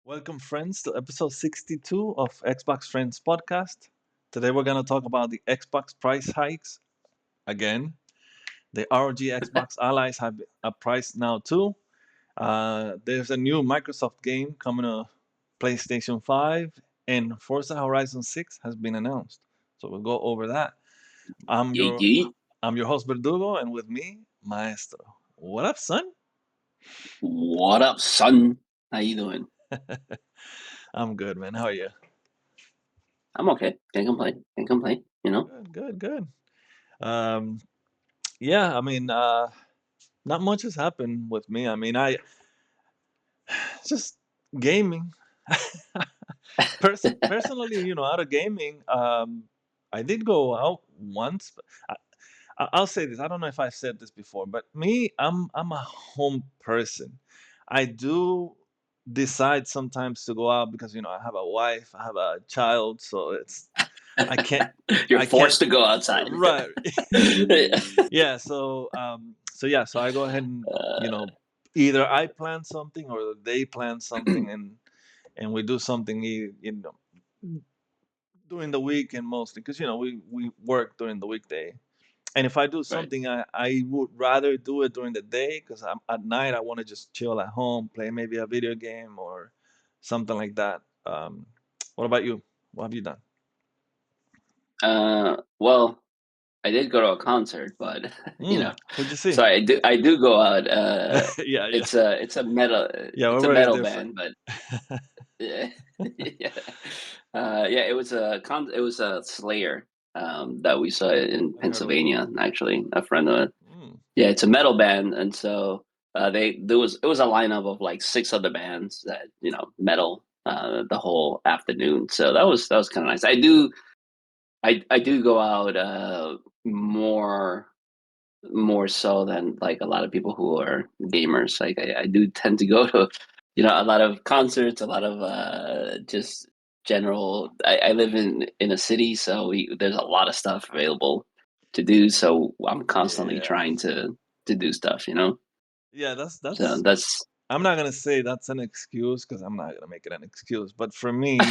Welcome, friends, to episode 62 of Xbox Friends Podcast. Today, we're going to talk about the Xbox price hikes again. The ROG Xbox Allies have a price now, too. There's a new Microsoft game coming to PlayStation 5, and Forza Horizon 6 has been announced. So, we'll go over that. I'm Yeet, your yeet. I'm your host, Verdugo, and with me, Maestro. What up, son? What up, son? How you doing? I'm good, man. How are you? I'm okay. Can't complain. Can't complain. Good, good, good. Um, yeah, not much has happened with me. Just gaming. Personally, out of gaming, I did go out once. But I'll say this. I don't know if I've said this before, but me, I'm a home person. I do decide sometimes to go out because I have a wife, I have a child, so I can't You're I can't forced to go outside. right. Yeah, so I go ahead and either I plan something or they plan something, and we do something during the weekend mostly because we work during the weekday. And if I do Right. something, I would rather do it during the day because at night I want to just chill at home, play maybe a video game or something like that. What about you? What have you done? Well, I did go to a concert, but Who'd you see? so I do go out. Yeah, yeah, It's a metal yeah. We're it's a very metal different. band, but yeah, yeah, yeah. It was a Slayer that we saw in Never heard of it. Pennsylvania. Actually, a friend of Mm, Yeah, it's a metal band, and so it was a lineup of like six other bands that metal the whole afternoon. So that was kind of nice. I do go out more more so than like a lot of people who are gamers. Like I do tend to go to a lot of concerts, a lot of just general. I live in a city, so there's a lot of stuff available to do. So I'm constantly yeah, trying to do stuff. yeah. That's So that's. that's I'm not gonna say that's an excuse because I'm not gonna make it an excuse. But for me,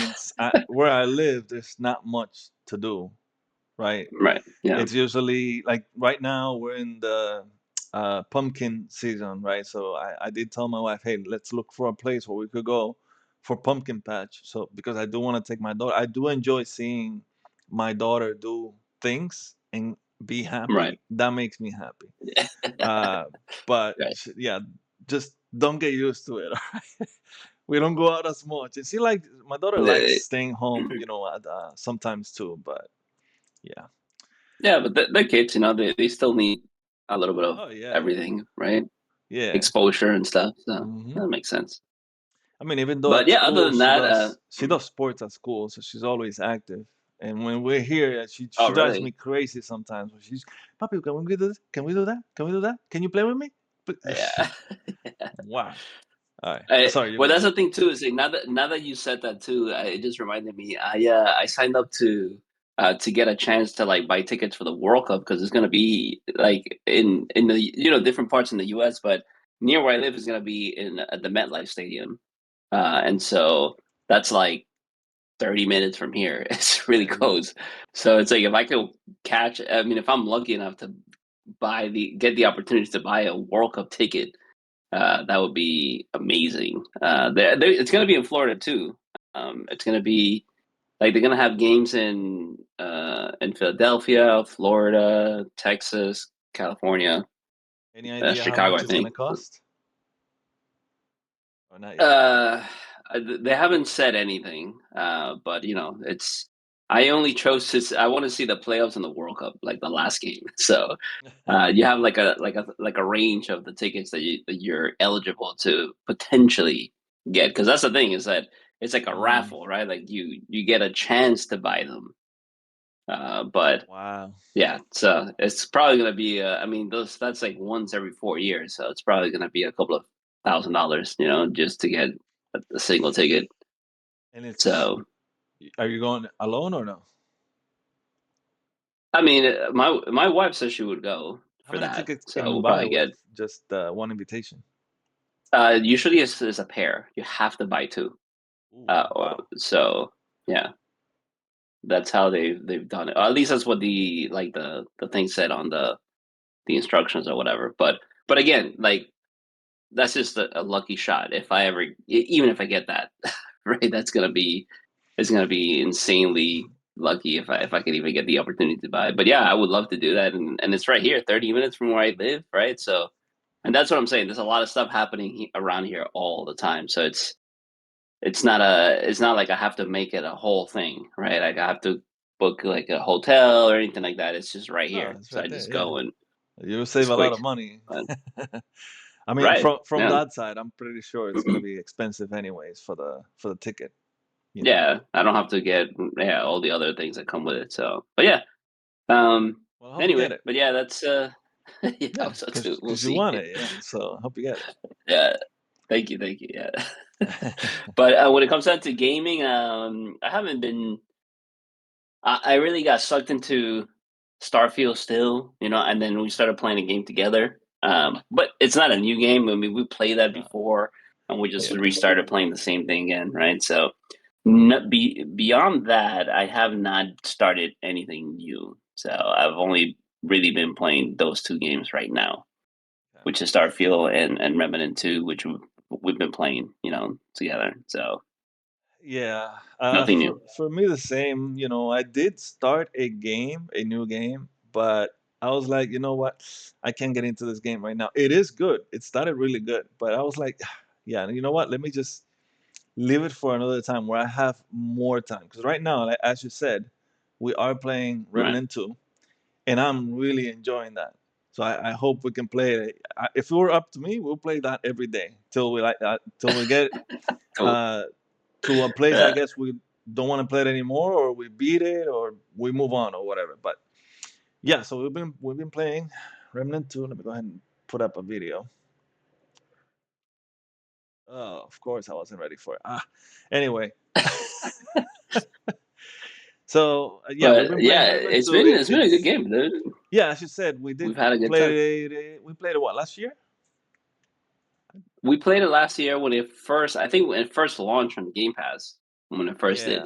where I live. There's not much to do, right? right. Yeah. It's usually like right now we're in the pumpkin season, right? So I did tell my wife, hey, let's look for a place where we could go for pumpkin patch. So because I do want to take my daughter, I do enjoy seeing my daughter do things and be Right. happy. That makes me happy. Uh, but Right. yeah, just don't get used to it. We don't go out as much. And my daughter likes Uh, staying home, sometimes too. But yeah. yeah, but the kids, they still need a little bit of Oh yeah, everything, right? yeah. Exposure and stuff. So Hmm. that makes sense. I mean, even though But at yeah, other school than that, she does sports at school, so she's always active. And when we're here, she oh drives me really? crazy sometimes. When she's, Papi, can we do this? Can we do that? Can we do that? Can you play with me? But Yeah. wow. All right. Sorry, you're Well, gonna that's say. the thing too. Is like, now that you said that too, it just reminded me. I signed up to get a chance to like buy tickets for the World Cup because it's gonna be like in the different parts in the U.S. but near where I live is gonna be in at the MetLife Stadium, and so that's like 30 minutes from here. It's really Yeah, yeah. close. So it's like if I could catch, I mean, if I'm lucky enough to get the opportunity to buy a World Cup ticket, that would be amazing. It's going to be in Florida too. It's going to be like they're going to have games in Philadelphia, Florida, Texas, California, Any idea how Chicago, much I it's gonna think. cost? Or not yet? Uh, they haven't said anything, but it's. I only chose to. I want to see the playoffs and the World Cup, like the last game. So, you have like a range of the tickets that you're eligible to potentially get, because that's the thing is that it's like a Mm, raffle, right? Like you get a chance to buy them. But wow. yeah, so it's probably gonna be. I mean, those that's like once every 4 years, so it's probably gonna be a couple of $1,000, just to get a single ticket. And So are you going alone or no? I mean, my wife says she would go How for many that, tickets so can you we'll buy probably with get. just one invitation? Usually it's a pair. You have to buy two. Ooh, wow. So yeah, that's how they've done it. Or at least that's what the thing said on the instructions or whatever. But again, like that's just a lucky shot. If I ever, even if I get that, right, it's gonna be insanely lucky if I could even get the opportunity to buy it. But yeah, I would love to do that, and it's right here, 30 minutes from where I live, right? So, and that's what I'm saying. There's a lot of stuff happening around here all the time. So it's not like I have to make it a whole thing, right? Like I have to book like a hotel or anything like that. It's just right No, here, it's so right I there. just Yeah, go and you'll it's save a lot quick. of money. But, I mean, right? from Yeah. that side, I'm pretty sure it's gonna be expensive anyways for the ticket. You know. Yeah, I don't have to get all the other things that come with it. So, but yeah. Um. Well, I hope you get Anyway, it. but yeah, that's yeah. I Yeah, hope so too. We'll because you see. want it. Yeah, so I hope you get Yeah. Thank you. Yeah. it. But when it comes down to gaming, I haven't been. I really got sucked into Starfield still, and then we started playing a game together. But it's not a new game. I mean, we played that No, before, and we just yeah, restarted playing the same thing again, right? So, beyond that, I have not started anything new. So I've only really been playing those two games right now, yeah. which is Starfield and Remnant 2, which we've been playing, together. So Yeah, nothing new, for me the same. You know, I did start a new game, but I was like, you know what, I can't get into this game right now. It is good. It started really good, but I was like, yeah, you know what? Let me just leave it for another time where I have more time. Because right now, like, as you said, we are playing right? Remnant 2, and I'm really enjoying that. So I hope we can play it. If it were up to me, we'll play that every day till we till we get Cool. uh, to a place I Yeah. guess we don't want to play it anymore, or we beat it, or we move on, or whatever. But yeah, so we've been playing Remnant 2. Let me go ahead and put up a video. Oh, of course I wasn't ready for it. Anyway, so yeah, we've But been playing yeah, Remnant 2. it's been a good game, dude. Yeah, as you said, we did We've had a good time. play it. We played it what, last year? We played it last year when it first, I think when it first launched on Game Pass, when it first Yeah, did.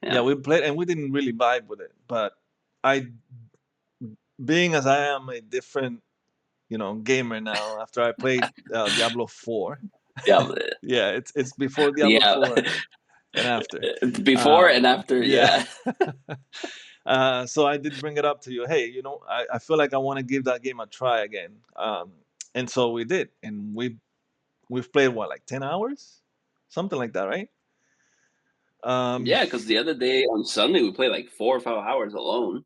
yeah, Yeah. we played and we didn't really vibe with it. But I, being as I am a different gamer now after I played Diablo 4. Yeah. Yeah, it's before Diablo Yeah. 4 and after. Before Uh, and after, yeah. yeah. So I did bring it up to you. Hey, I feel like I want to give that game a try again. And so we did, and we've played what, like 10 hours, something like that, right? Um, Yeah, because the other day on Sunday we played like 4 or 5 hours alone.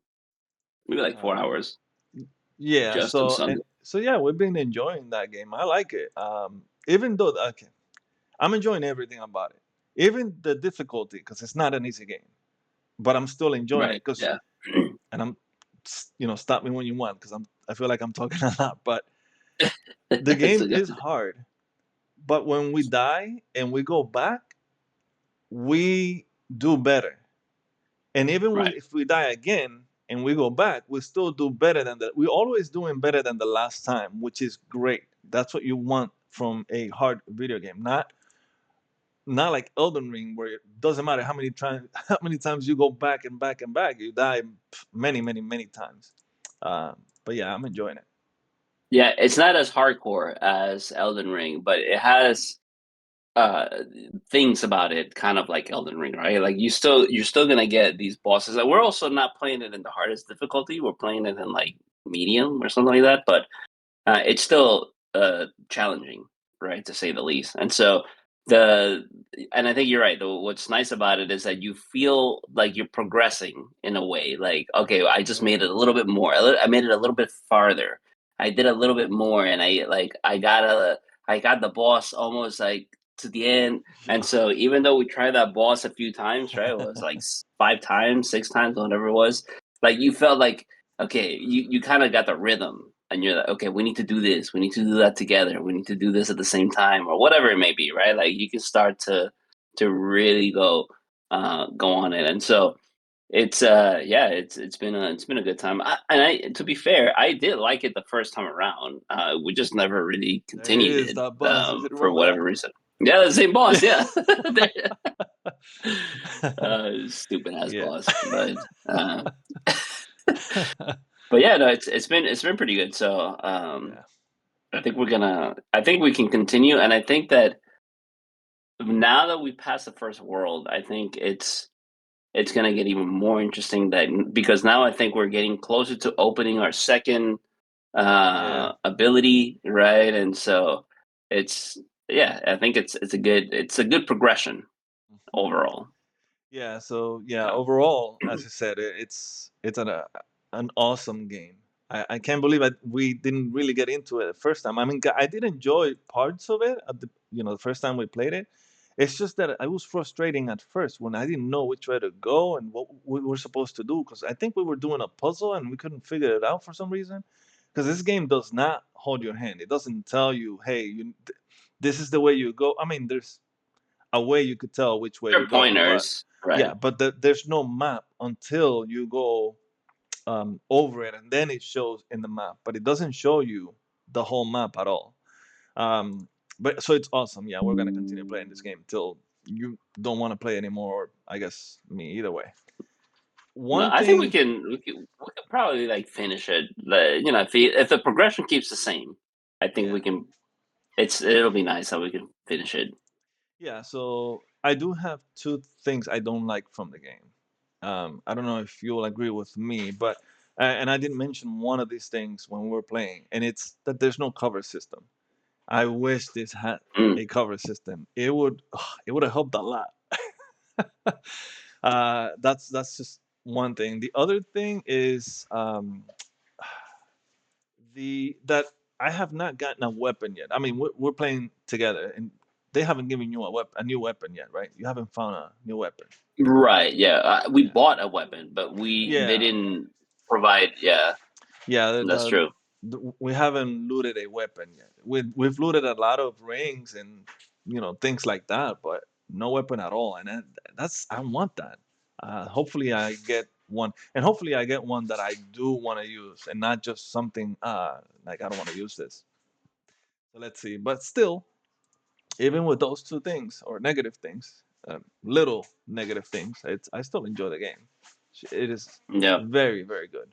Maybe like four uh, hours yeah. just on So Sunday. yeah, we've been enjoying that game. I like it. Even though okay, I'm enjoying everything about it, even the difficulty, because it's not an easy game. But I'm still enjoying Right. it because, Yeah. and stop me when you want because I feel like I'm talking a lot. But the It's game a good. is hard. But when we die and we go back, we do better. And even Right. if we die again and we go back, we still do better than that. We're always doing better than the last time, which is great. That's what you want from a hard video game, not like Elden Ring, where it doesn't matter how many times you go back and back and back, you die many, many, many times. But yeah, I'm enjoying it. Yeah, it's not as hardcore as Elden Ring, but it has uh things about it kind of like Elden Ring, right? Like you're still gonna get these bosses. And we're also not playing it in the hardest difficulty. We're playing it in like medium or something like that, but it's still challenging, right, to say the least. And so the and I think you're right. What's nice about it is that you feel like you're progressing in a way. Like, okay, I just made it a little bit more. I made it a little bit farther. I did a little bit more, and I got the boss almost like to the end. And Yeah. so even though we tried that boss a few times, right, it was like 5 times, 6 times, whatever it was. Like you felt like okay, you kind of got the rhythm, and you're like, okay, we need to do this, we need to do that together, we need to do this at the same time, or whatever it may be, right? Like you can start to really go on it, and so yeah, it's been a good time. I to be fair, I did like it the first time around. We just never really There it continued is, it that boss. Is it for Romel? whatever reason. Yeah, the same boss. Yeah. Yeah, stupid ass Yeah. boss, but yeah, no, it's been pretty good. So Yeah. I think we can continue, and I think that now that we passed the first world, I think it's gonna get even more interesting that because now I think we're getting closer to opening our second Yeah. ability, right? And so it's yeah, I think it's a good progression Mhm. overall. Yeah, so yeah, So overall, as you said, it's an awesome game. I can't believe we didn't really get into it the first time. I mean, I did enjoy parts of it at the first time we played it. It's just that it was frustrating at first when I didn't know which way to go and what we were supposed to do because I think we were doing a puzzle and we couldn't figure it out for some reason. Because this game does not hold your hand. It doesn't tell you, "Hey, this is the way you go." I mean, there's a way you could tell which way they're to go, but pointers, yeah, right? but there's no map until you go over it, and then it shows in the map, but it doesn't show you the whole map at all. Um, but so it's awesome. Yeah, we're gonna continue playing this game till you don't want to play anymore. Or I guess me either way. No, One I think we thing, can we can probably like finish it. If the progression keeps the same, I think we yeah, can. It'll be nice how we can finish it. yeah. So I do have two things I don't like from the game. I don't know if you'll agree with me, but and I didn't mention one of these things when we were playing, and it's that there's no cover system. I wish this had Mm, a cover system. It would have helped a lot. That's just one thing. The other thing is the that I have not gotten a weapon yet. I mean, we're playing together, and they haven't given you a new weapon yet, right? You haven't found a new weapon. right? Yeah, we Yeah, bought a weapon, but they yeah. didn't provide. Yeah, Yeah, that's true. we haven't looted a weapon yet. We've looted a lot of rings and things like that, but no weapon at all. And that's I want that. Hopefully, I get one, and hopefully, I get one that I do want to use, and not just something like I don't want to use this. So let's see. But still, even with those two things or negative things, little negative things, I still enjoy the game. It is Yeah, very very good.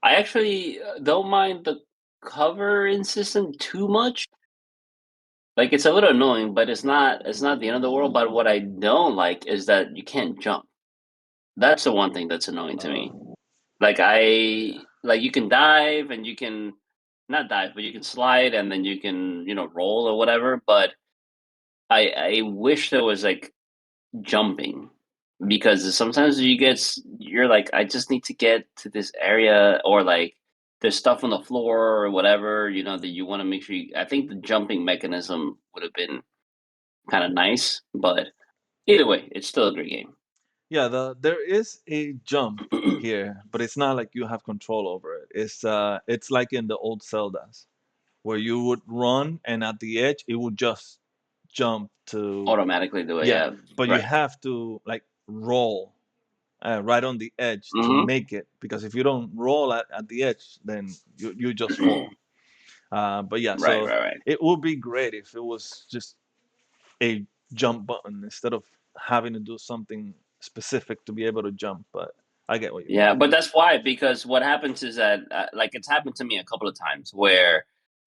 I actually don't mind the covering system too much. Like it's a little annoying, but it's not the end of the world. But what I don't like is that you can't jump. That's the one thing that's annoying to me. Uh, Like you can dive and you can not dive, but you can slide and then you can roll or whatever. But I wish there was like jumping because sometimes you're like I just need to get to this area or like there's stuff on the floor or whatever that you want to make sure I think the jumping mechanism would have been kind of nice, but either way, it's still a great game. Yeah, there is a jump here, but it's not like you have control over it. It's like in the old Zeldas where you would run and at the edge it would just jump to Automatically do it, yeah, yeah, but you right. have to like roll right on the edge to Hmm. make it because if you don't roll at the edge, then you just fall. But yeah, Right, so right, right. it would be great if it was just a jump button instead of having to do something specific to be able to jump. But I get what you mean. Yeah, but that's why because what happens is that like it's happened to me a couple of times where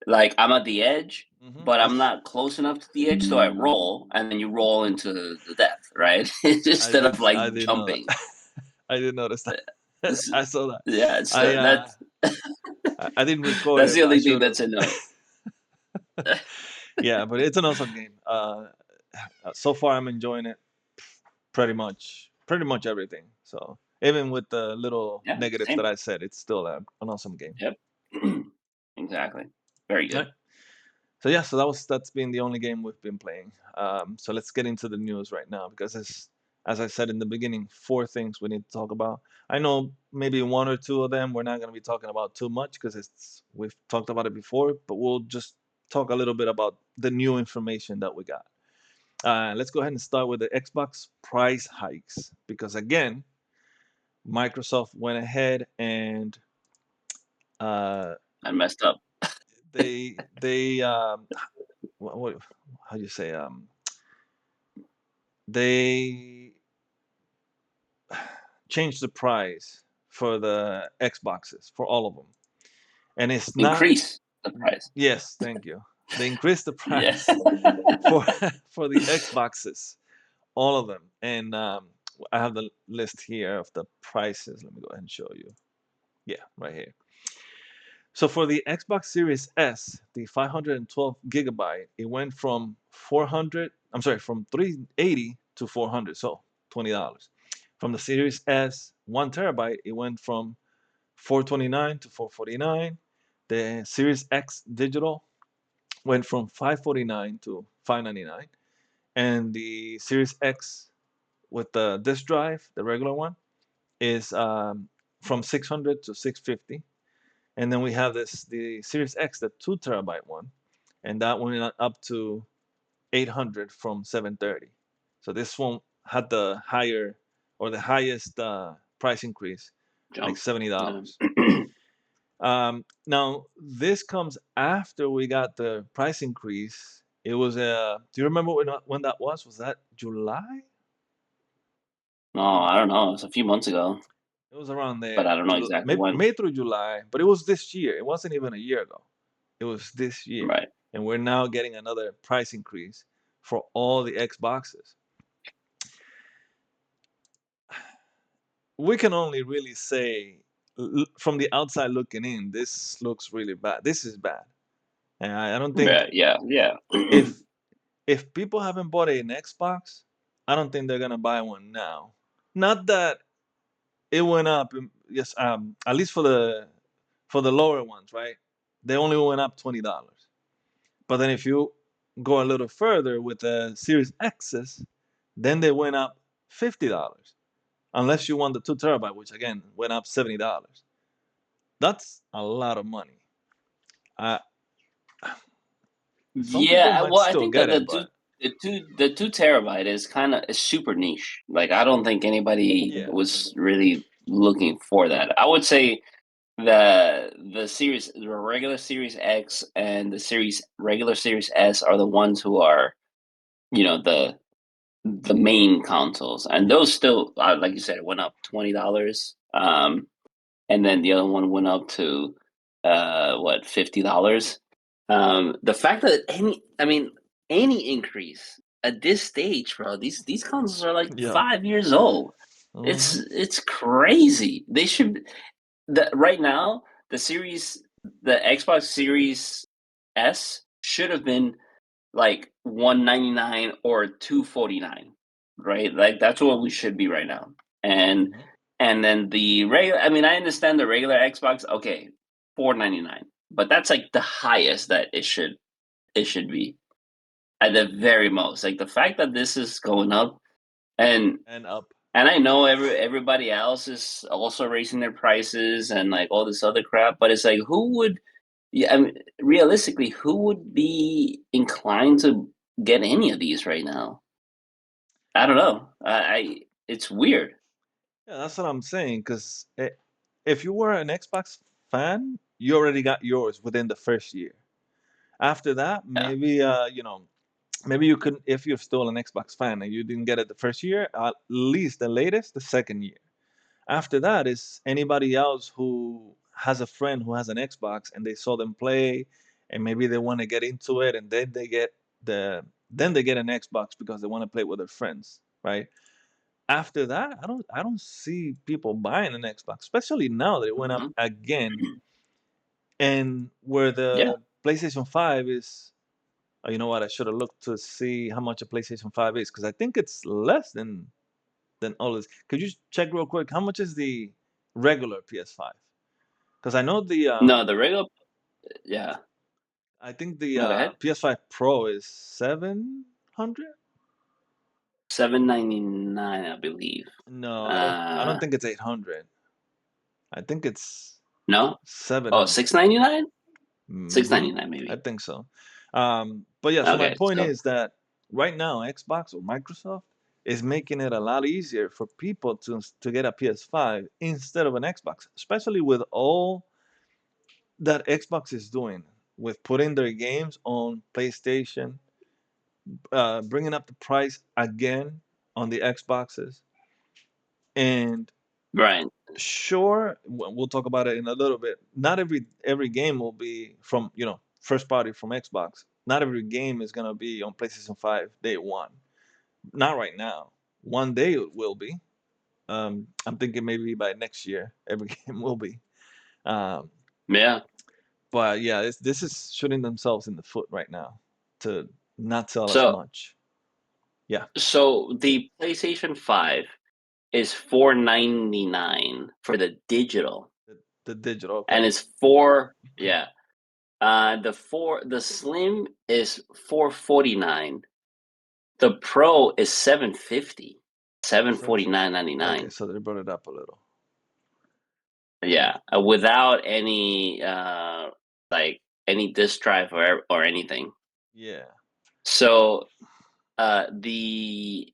like I'm at the edge, but I'm Yes, not close enough to the edge, so I roll, and then you roll into the death, right? Instead of like I did know jumping. that. I did notice that. This- I saw that. yeah, it's I uh, that's I didn't record that's it, the but I only thing should have. that's annoying. Yeah, but it's an awesome game. So far I'm enjoying it pretty much everything. So even with the little Yeah, negatives that same. I said, it's still an awesome game. Yep. Exactly. Very All good. right. So yeah, so that's been the only game we've been playing. So let's get into the news right now because as I said in the beginning, four things we need to talk about. I know maybe one or two of them we're not going to be talking about too much because it's we've talked about it before, but we'll just talk a little bit about the new information that we got. Let's go ahead and start with the Xbox price hikes because again, Microsoft went ahead and uh, I messed up. they what how you say they changed the price for the Xboxes for all of them, and it's not. Increase the price. Yes, thank you. They increased the Yeah. price for for the Xboxes, all of them, and I have the list here of the prices. Let me go ahead and show you. Yeah, right here. So for the Xbox Series S, the 512 gigabyte, it went from 400. I'm sorry, from 380 to 400. So $20. From the Series S 1 terabyte, it went from 429 to 449. The Series X digital went from 549 to 599, and the Series X with the disk drive, the regular one, is from 600 to 650. And then we have the Series X, the 2 terabyte one, and that went up to 800 from 730. So this one had the higher or the highest price increase, like Jump. $70. Now this comes after we got the price increase. It was do you remember when that was? Was that July? No, I don't know. It's a few months ago, It was around but I there, don't know exactly when. May through July, but it was this year. It wasn't even a year ago. It was this year, Right. and we're now getting another price increase for all the Xboxes. We can only really say, from the outside looking in, this looks really bad. This is bad, and I don't think Right. Yeah. Yeah. if if people haven't bought an Xbox, I don't think they're gonna buy one now. Not that it went up, yes, at least for the lower ones, right? They only went up $20. But then if you go a little further with the Series X's, then they went up $50. Unless you want the 2 terabyte, which again went up $70. That's a lot of money. Uh, some people Yeah. might Well, I still think get that it, but the 2 terabyte is kind of is super niche. Like I don't think anybody yeah. was really looking for that. I would say the regular Series X and the regular Series S are the ones who are, the main consoles, and those still, like you said, went up $20. And then the other one went up to what, $50. The fact that any increase at this stage, bro, these consoles are like Yeah. 5 years old. It's Hmm. it's crazy. They should right now the Xbox Series S should have been like 199 or 249, right? Like that's what we should be right now. And Hmm. and then the regular, I understand the regular Xbox, okay, 499, but that's like the highest that it should be at the very most. Like the fact that this is going up, and And up. and I know everybody else is also raising their prices and like all this other crap, but it's like who would, yeah, realistically, who would be inclined to get any of these right now? I don't know. It's weird. Yeah, that's what I'm saying. Because if you were an Xbox fan, you already got yours within the first year. After that, Yeah. maybe maybe you could, if you're still an Xbox fan and you didn't get it the first year, at least the latest the second year. After that is anybody else who has a friend who has an Xbox and they saw them play, and maybe they want to get into it, and then they get an Xbox because they want to play with their friends, right? After that, I don't see people buying an Xbox, especially now that it went up Mhm. again, and where Yeah. the PlayStation 5 is. Oh, you know what? I should have looked to see how much a PlayStation 5 is, because I think it's less than all this. Could you check real quick how much is the regular PS5? Because I know No, the regular. Yeah. I think the No, go ahead. PS5 Pro is 700. 799, I believe. No, I don't Uh, think it's 800. I think it's no. Oh, 700. 699. Six Mm-hmm. ninety nine, I maybe. think so. But yeah, so my Okay. point So. is that right now, Xbox or Microsoft is making it a lot easier for people to get a PS5 instead of an Xbox, especially with all that Xbox is doing with putting their games on PlayStation. bringing up the price again on the Xboxes. And Right. sure, we'll talk about it in a little bit. Not every game will be from, first party from Xbox. Not every game is gonna be on PlayStation 5 day one. Not right now. One day it will be. I'm thinking maybe by next year every game will be. Um, Yeah. but yeah, this is shooting themselves in the foot right now to not sell as So much. Yeah, the PlayStation 5 is 499 for the digital, the digital. and Okay. it's four. Yeah. The slim is 449. The pro is 750. Seven. 749.99. Okay, so they brought it up a little. Yeah, without any like any disk drive or anything. Yeah. So the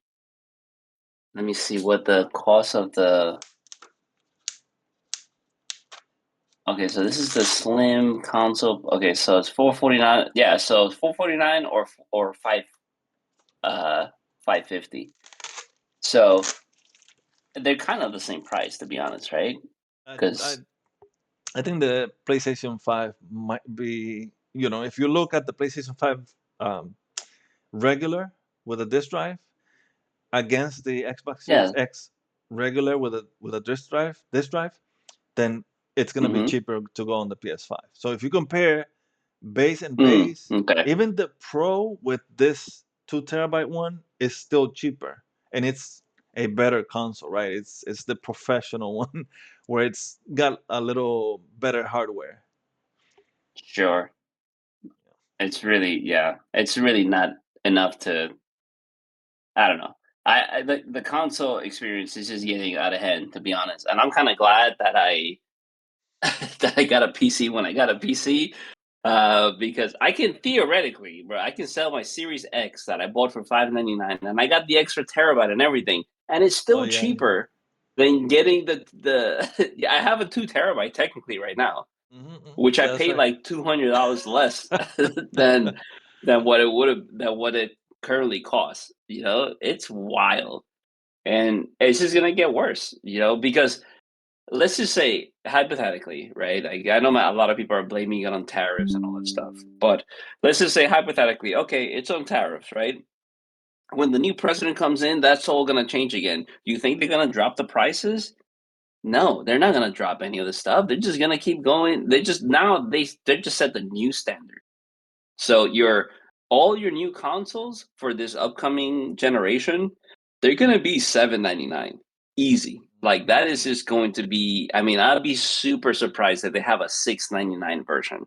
let me see what the cost of the. Okay, so this is the slim console. Okay, so it's 449. Yeah, so it's 449 or 550. So they're kind of the same price, to be honest, right? I, I Because I think the PlayStation 5 might be, if you look at the PlayStation 5 um, regular with a disk drive against the Xbox Series yeah. X regular with a disk drive, then it's gonna be Mm-hmm. cheaper to go on the PS5. So if you compare base and base, Okay. even the Pro with this 2 terabyte one is still cheaper, and it's a better console, right? It's the professional one where it's got a little better hardware. Sure. It's really, yeah. It's really not enough to. I don't know. The console experience is just getting out of hand, to be honest. And I'm kind of glad that I that I got a PC when I got a PC, because I can theoretically, bro, I can sell my Series X that I bought for 599, and I got the extra terabyte and everything, and it's Oh still yeah, yeah. cheaper than getting the. Yeah, I have a 2 terabyte technically right now, which I That's paid right. like $200 less than what it currently costs. It's wild, and it's just gonna get worse. Because let's just say hypothetically, right? Like, I know a lot of people are blaming it on tariffs and all that stuff, but let's just say hypothetically, okay, it's on tariffs, right? When the new president comes in, that's all gonna change again. Do you think they're gonna drop the prices? No, they're not gonna drop any of the stuff. They're just gonna keep going. They're just set the new standard. So all your new consoles for this upcoming generation, they're gonna be 799, easy. Like, that is Mm. just going to be. I mean, I'd be super surprised that they have a 699 version.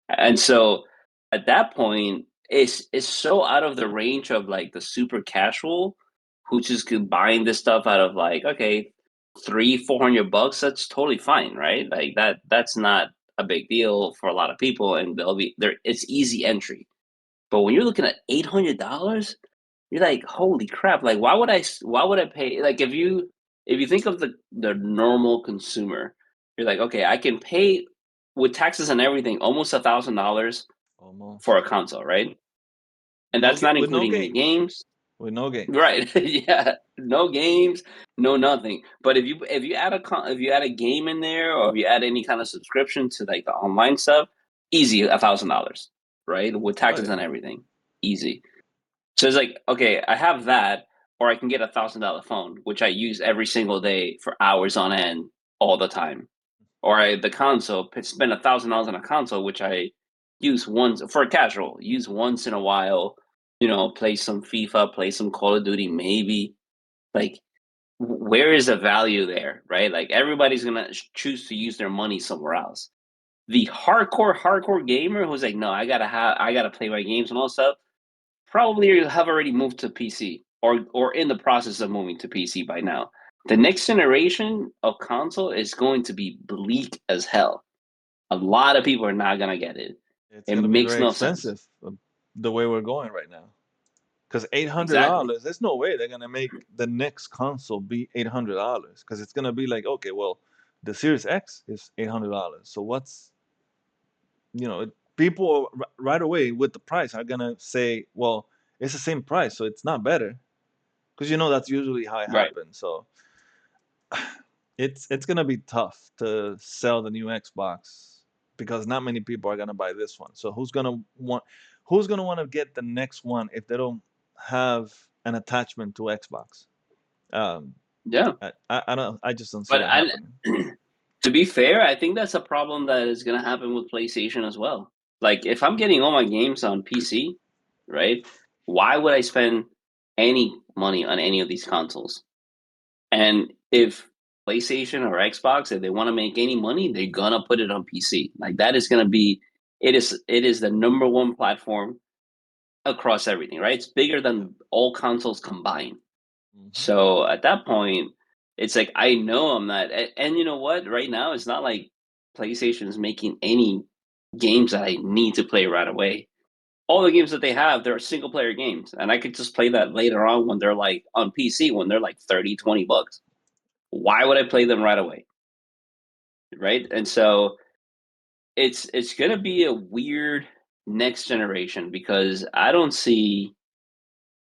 And so at that point, it's so out of the range of like the super casual who just could buying this stuff out of like, okay, 300-400 bucks. That's totally fine, right? Like, that's not a big deal for a lot of people, and they'll be there. It's easy entry. But when you're looking at $800, you're like, holy crap! Like, why would I pay? Like, if you think of the normal consumer, you're like, okay, I can pay with taxes and everything almost $1,000 for Almost. a console, right? And No that's not with no including any games. games, With no games. right? Yeah, no games, no nothing. But if you add a game in there, or if you add any kind of subscription to like the online stuff, easy $1,000, right? With Oh taxes yeah. and everything, easy. So it's like, okay, I have that, or I can get $1,000 phone, which I use every single day for hours on end, all the time. Or the console, spend $1,000 on a console, which I use once for a casual, use once in a while. Play some FIFA, play some Call of Duty, maybe. Like, where is the value there, right? Like, everybody's gonna choose to use their money somewhere else. The hardcore gamer who's like, no, I gotta play my games and all stuff, probably have already moved to PC, or in the process of moving to PC by now. The next generation of console is going to be bleak as hell. A lot of people are not gonna get it. It's It gonna be makes very no sense. expensive the way we're going right now. Because eight hundred Exactly. dollars, there's no way they're gonna make the next console be $800. Because it's gonna be like, okay, well, the Series X is $800. So what's people right away with the price are gonna say, well, It's the same price, so it's not better. Because you know that's usually how it Right. happens. So it's gonna be tough to sell the new Xbox because not many people are gonna buy this one. So who's gonna want to get the next one if they don't have an attachment to Xbox? Um, Yeah. I don't I just don't see But that happening. to be fair, I think that's a problem that is going to happen with PlayStation as well. Like, if I'm getting all my games on PC, right? Why would I spend any money on any of these consoles? And if PlayStation or Xbox, if they want to make any money, they're gonna put it on PC. Like, that is gonna be it is the number one platform across everything, right? It's bigger than all consoles combined. Hmm. So at that point, it's like I know I'm not, and you know what? Right now, it's not like PlayStation is making any games that I need to play right away. All the games that they have, they're single player games, and I could just play that later on when they're like on PC when they're like 30, $20. Why would I play them right away? Right? And so it's gonna be a weird next generation because I don't see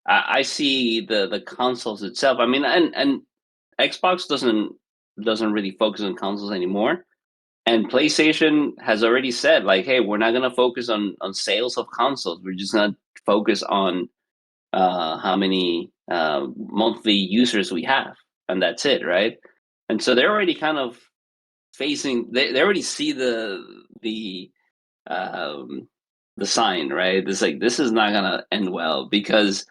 I see the consoles itself. I mean, and Xbox doesn't really focus on consoles anymore. And PlayStation has already said, like, hey, we're not gonna focus on sales of consoles. We're just gonna focus on how many monthly users we have, and that's it, right? And so they're already kind of facing. They already see um, the sign, right? It's like this is not gonna end well because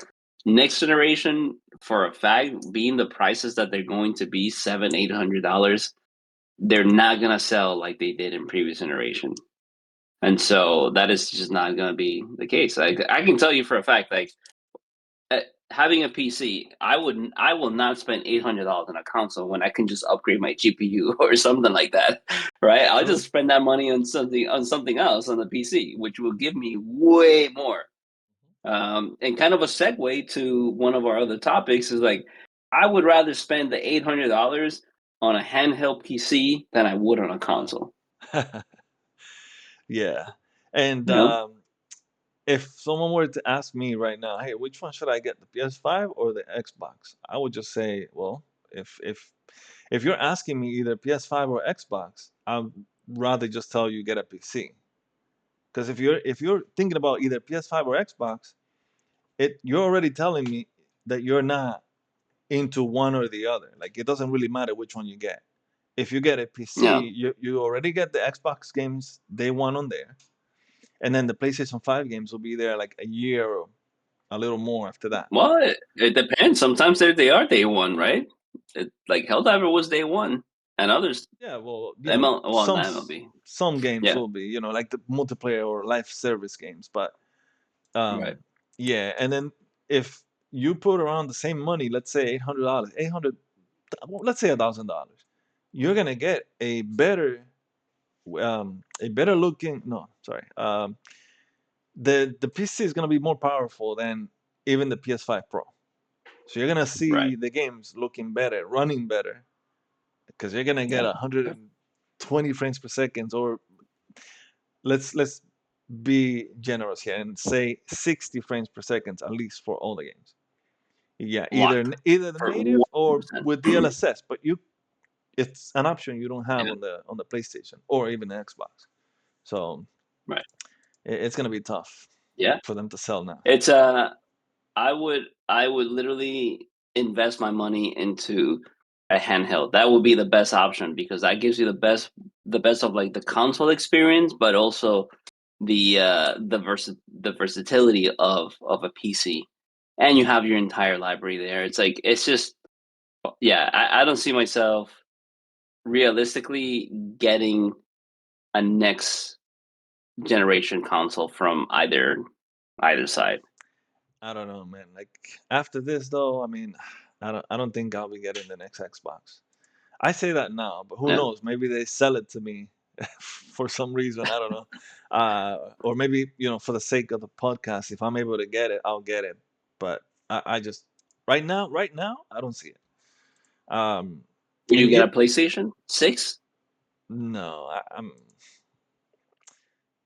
next generation, for a fact, being the prices that they're going to be $700-800, they're not gonna sell like they did in previous generation. And so that is just not going to be the case. I can tell you for a fact, like uh, having a PC, I will not spend $800 on a console when I can just upgrade my GPU or something like that, right? I'll True. just spend that money on something else on the PC, which will give me way more. And kind of a segue to one of our other topics is like, I would rather spend the $800 on a handheld PC than I would on a console. Yeah, and You know? if someone were to ask me right now, hey, which one should I get, the PS5 or the Xbox? I would just say, well, if you're asking me either PS5 or Xbox, I'd rather just tell you get a PC. Because if you're thinking about either PS5 or Xbox, you're already telling me that you're not into one or the other. Like it doesn't really matter which one you get. If you get a Yeah. PC, you already get the Xbox games day one on there, and then the PlayStation 5 games will be there like a year or a little more after that. Well, it depends. Sometimes they are day one, right? Like Helldiver was day one, and others Yeah, well, ML well some not MLB. some games Yeah, will be, like the multiplayer or live service games, but right. yeah, and then if you put around the same money, let's say $800, 800, well, let's say $1,000, you're gonna get a better looking. No, sorry. The PC is gonna be more powerful than even the PS5 Pro. So you're gonna Right. see the games looking better, running better, because you're gonna get Yeah. 120 frames per second, or let's be generous here and say 60 frames per second at least for all the games. Yeah, either Locked either the for native or 100%. with DLSS, but it's an option you don't have Yeah. on the PlayStation or even the Xbox. So Right. it's gonna be tough Yeah. for them to sell now. It's I would literally invest my money into a handheld. That would be the best option because that gives you the best of like the console experience, but also the versatility of a PC. And you have your entire library there. It's like it's just yeah, I don't see myself realistically getting a next generation console from either side. I don't know, man. Like after this though, I mean, I don't think I'll be getting the next Xbox. I say that now, but who Yeah. knows? Maybe they sell it to me for some reason. I don't know. Or maybe, for the sake of the podcast, if I'm able to get it, I'll get it. But I just right now, I don't see it. Um, Will you and get a it PlayStation 6? No, I'm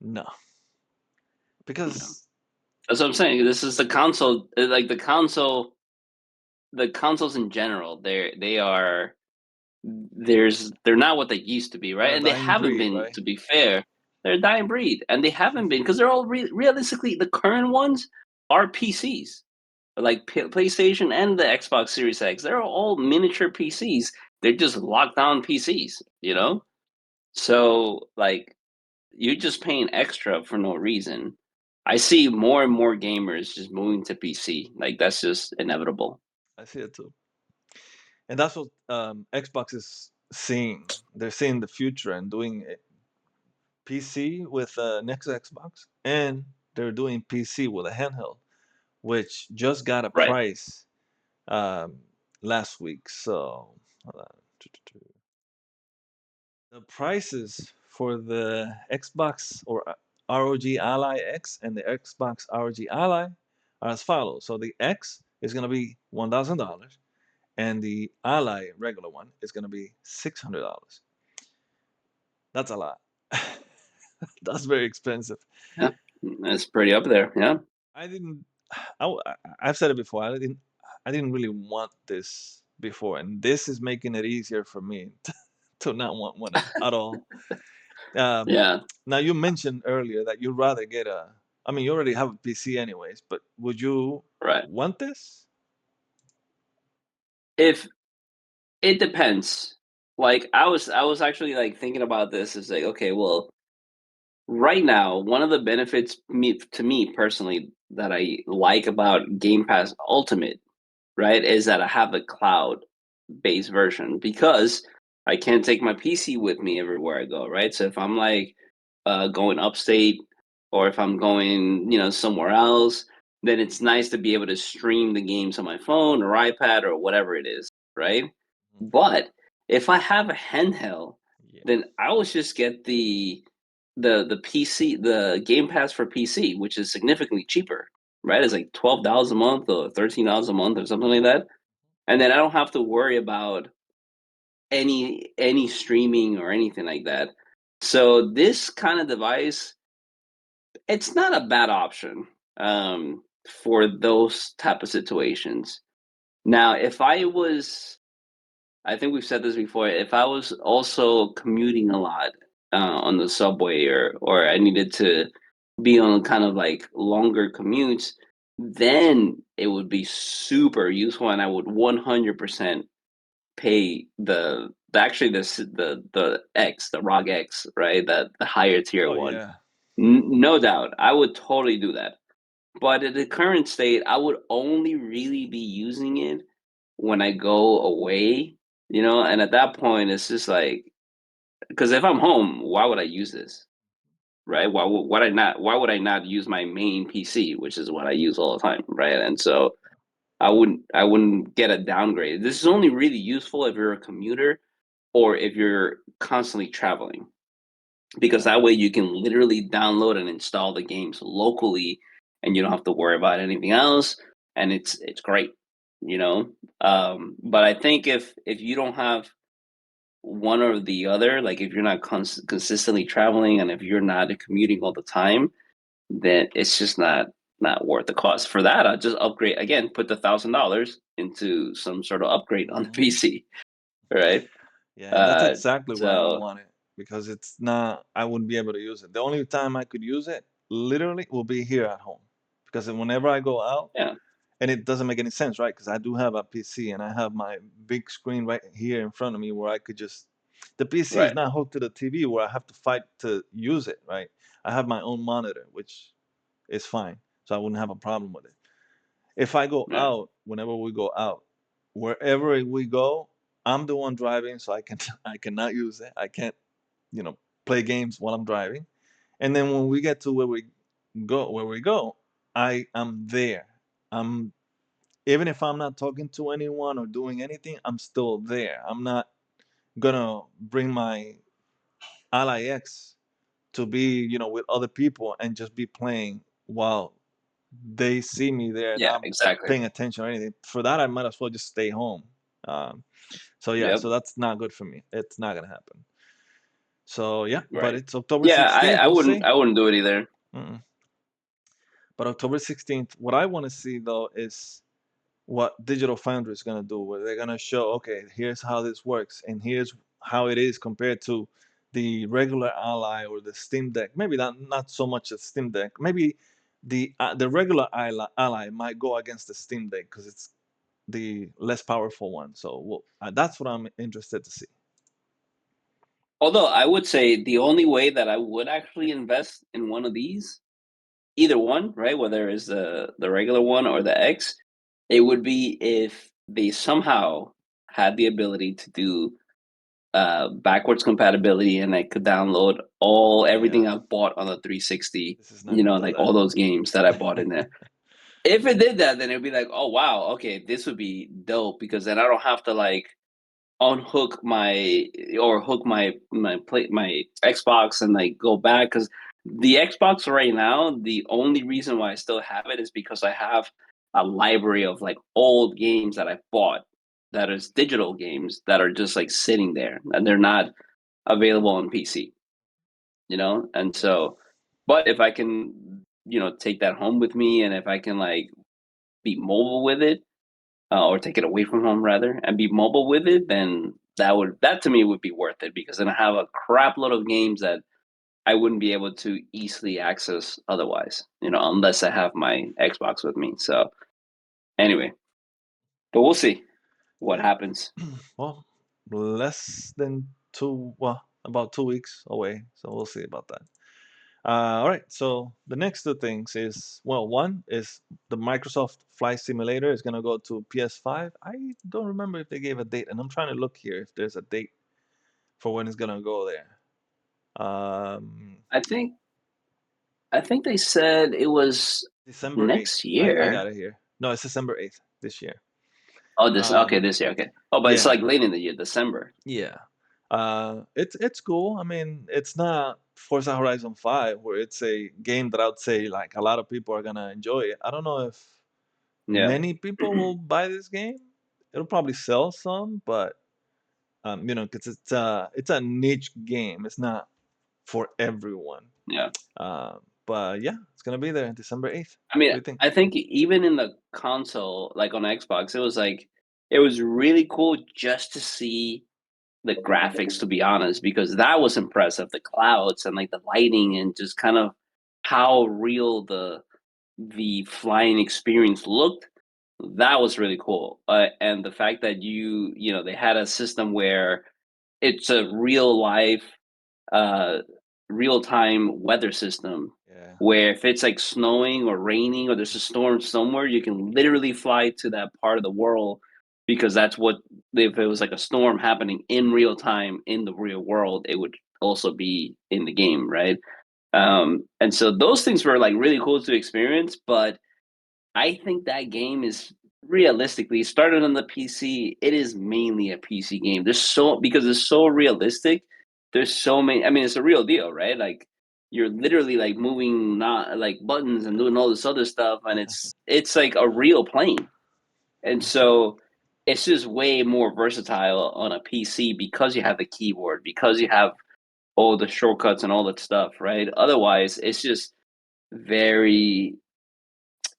no, No. because That's what I'm saying. This is the console, like the consoles in general. They're not what they used to be, They're right? a And they dying haven't breed, been, right? to be fair. They're a dying breed, and they haven't been because they're all realistically the current ones are PCs, like PlayStation and the Xbox Series X. They're all miniature PCs. They're just locked down PCs, you Mhm. know. So like you're just paying extra for no reason. I see more and more gamers just moving to PC. Like that's just inevitable. I see it too, and that's what Xbox is seeing. They're seeing the future and doing PC with next Xbox, and they're doing PC with a handheld, which just got a Right. price um, last week. So hold on. The prices for the Xbox or ROG Ally X and the Xbox ROG Ally are as follows. So the X is going to be $1,000, and the Ally regular one is going to be $600. That's a lot. That's very expensive. Yeah, that's pretty up there. Yeah. I didn't. I've said it before. I didn't really want this before, and this is making it easier for me to not want one at all. Um, Yeah. Now you mentioned earlier that you'd rather get a. I mean, you already have a PC anyways, but would you Right. want this? If it depends. Like I was actually like thinking about this is like, okay, well, right now, one of the benefits to me personally that I like about Game Pass Ultimate, right, is that I have the cloud based version because I can't take my PC with me everywhere I go, right? So if I'm like going upstate or if I'm going, somewhere else, then it's nice to be able to stream the games on my phone or iPad or whatever it is, right? Mhm. But if I have a handheld, Yeah. then I would just get the PC, the Game Pass for PC, which is significantly cheaper, right? It's like $12 a month or $13 a month or something like that, and then I don't have to worry about any streaming or anything like that. So this kind of device, it's not a bad option for those type of situations. Now, if I was, I think we've said this before, if I was also commuting a lot on the subway or I needed to be on kind of like longer commutes, then it would be super useful and I would 100% pay actually the X, the ROG X, right? The higher tier Oh one. yeah. No doubt. I would totally do that. But at the current state, I would only really be using it when I go away, and at that point it's just like because if I'm home, why would I use this? Right? Why would I not use my main PC, which is what I use all the time, right? And so I wouldn't get a downgrade. This is only really useful if you're a commuter or if you're constantly traveling because Yeah. that way you can literally download and install the games locally and you don't have to worry about anything else and it's great, you know. But I think if you don't have one or the other, like if you're not consistently traveling and if you're not commuting all the time, then it's just not worth the cost. For that, I'll just upgrade again, put the $1,000 into some sort of upgrade on the Hmm. PC, right? Yeah, and that's Uh, exactly why I don't so want it because it's not. I wouldn't be able to use it. The only time I could use it, literally, will be here at home, because whenever I go out, yeah, and it doesn't make any sense, right? Because I do have a PC and I have my big screen right here in front of me where I could just. The PC is right, not hooked to the TV where I have to fight to use it, right? I have my own monitor, which is fine, so I wouldn't have a problem with it. If I go yeah, out, whenever we go out, wherever we go, I'm the one driving, so I can I cannot use it. I can't, you know, play games while I'm driving. And then when we get to where we go, I am there. I'm Even if I'm not talking to anyone or doing anything, I'm still there. I'm not gonna bring my Ally X to be, with other people and just be playing while they see me there, yeah, not exactly. paying attention or anything. For that, I might as well just stay home. So yeah, Yep, so that's not good for me. It's not gonna happen. So yeah, but right. it's October Yeah, 16th. I We'll wouldn't see. I wouldn't do it either. Mm-mm. But October 16th, what I want to see though is what Digital Foundry is going to do, where they're going to show, okay, here's how this works, and here's how it is compared to the regular Ally or the Steam Deck. Maybe not so much a Steam Deck. Maybe the regular Ally might go against the Steam Deck because it's the less powerful one. So that's what I'm interested to see. Although I would say the only way that I would actually invest in one of these, either one, right? Whether it's the regular one or the X, it would be if they somehow had the ability to do backwards compatibility and I could download all everything Yeah, I've bought on the 360, this is not going to do like all those games that I bought in there. If it did that, then it'd be like, oh wow, okay, this would be dope because then I don't have to like unhook my or hook my Xbox and like go back because the Xbox right now, the only reason why I still have it is because I have a library of like old games that I bought that is digital games that are just like sitting there and they're not available on PC, And that. so, but if I can, take that home with me and if I can like be mobile with it, or take it away from home rather, and be mobile with it, then that to me would be worth it because then I have a crap load of games that I wouldn't be able to easily access otherwise, unless I have my Xbox with me. So anyway, but we'll see what Yeah. happens. Well, less than about 2 weeks away. So we'll see about that. All right. So the next two things is, well, one is the Microsoft Flight Simulator is going to go to PS5. I don't remember if they gave a date, and I'm trying to look here if there's a date for when it's going to go there. Um, I think I think they said it was December 8th. next I got year. it here. No, it's December 8th this year. Oh, this okay, Um, this year, okay. Oh, but it's yeah. like late in the year, December. Yeah. It's cool. I mean, it's not Forza Horizon 5 where it's a game that I would say like a lot of people are gonna enjoy it. I don't know if Yeah, many people will buy this game. It'll probably sell some, but because it's a niche game. It's not for everyone. yeah. But yeah, it's gonna be there December 8th. I mean, What do you think? I think even in the console, like on Xbox, it was really cool just to see the graphics, to be honest, because that was impressive. The clouds and like the lighting and just kind of how real the flying experience looked. That was really cool. And the fact that they had a system where it's a real life uh, real time weather system Yeah. where if it's like snowing or raining or there's a storm somewhere, you can literally fly to that part of the world because that's what if it was like a storm happening in real time in the real world, it would also be in the game, right? And so those things were like really cool to experience, but I think that game is realistically started on the PC. It is mainly a PC game. Because it's so realistic. There's so many. I mean, it's a real deal, right? Like you're literally like moving not like buttons and doing all this other stuff, and it's like a real plane. And Mhm. so it's just way more versatile on a PC because you have the keyboard, because you have all the shortcuts and all that stuff, right? Otherwise, very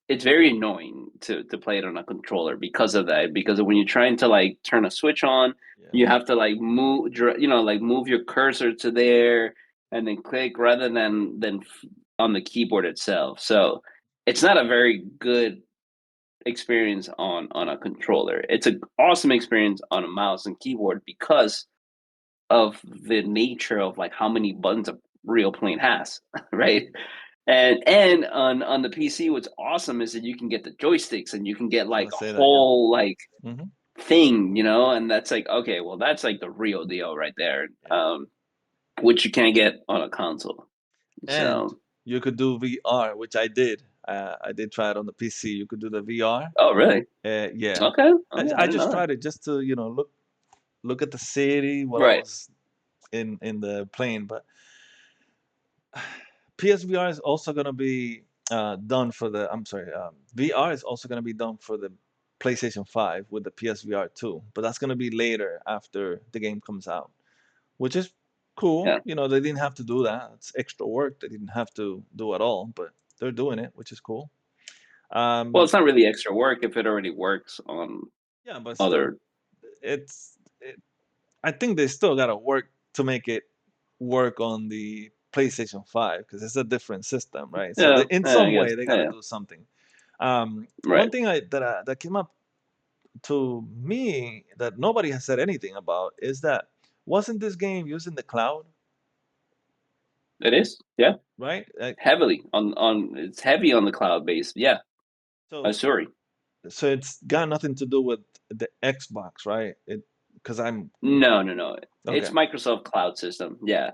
it's very annoying to play it on a controller because of that. Because when you're trying to like turn a switch on, Yeah. you have to like like move your cursor to there and then click rather than on the keyboard itself. So it's not a very good experience on a controller. It's an awesome experience on a mouse and keyboard because of the nature of like how many buttons a real plane has, right? And on the PC, what's awesome is that you can get the joysticks and you can I get was like gonna a say that. Yeah. whole like Hmm. thing, and that's like okay, well that's like the real deal right there, Yeah. which you can't get on a console. And So, you could do VR, which I did. I did try it on the PC. You could do the VR. oh really? Yeah, Okay, I, okay, I I didn't just know that. tried it just to look at the city while I Right, was in the plane. But PSVR is also gonna be done for the. I'm sorry, VR is also gonna be done for the PlayStation 5 with the PSVR 2. But that's gonna be later after the game comes out, which is cool. yeah. They didn't have to do that. It's extra work they didn't have to do at all. But they're doing it, which is cool. Well, Um, it's not really extra work if it already works on yeah, but still, other. it's. I think they still gotta work to make it work on the PlayStation 5 because it's a different system, right? So Yeah, in yeah, I some guess. way they gotta Yeah, do something. right. One thing that came up to me that nobody has said anything about is that wasn't this game using the cloud, It is. Yeah, right? heavily on. It's heavy on the cloud base. Yeah, So sorry. so it's got nothing to do with the Xbox, right? It because I'm No, no, no. It's okay. Microsoft Cloud system. Yeah.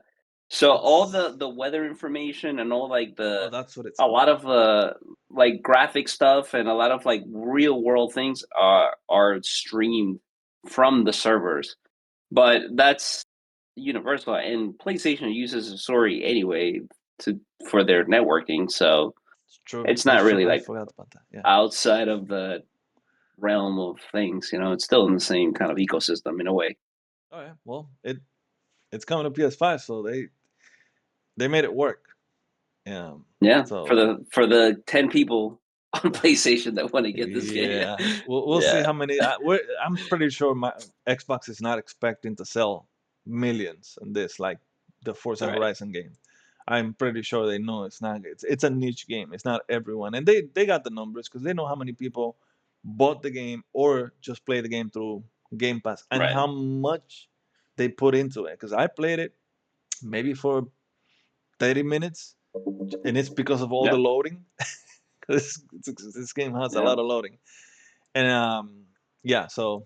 So all It's the weather information and all like oh, the that's what it's a lot okay. of like graphic stuff and a lot of like real world things are streamed from the servers. But that's universal, and PlayStation uses Sorry anyway to for their networking, so It's true. it's not That's true. really I like forgot about that. Yeah. outside of the realm of things, it's still in the same kind of ecosystem in a way. All right. Well, it's coming to PS5, so they made it work. Yeah. Yeah, for So the 10 people on PlayStation that want to get this game. yeah, we'll see Yeah, how many. I'm pretty sure my Xbox is not expecting to sell millions in this, like the Forza right, Horizon game. I'm pretty sure they know it's not. It's a niche game. It's not everyone, and they got the numbers because they know how many people bought the game or just play the game through Game Pass and right, how much they put into it. Because I played it maybe for 30 minutes, and it's because of all the yeah, loading. Because this game has a yeah, lot of loading. And yeah, so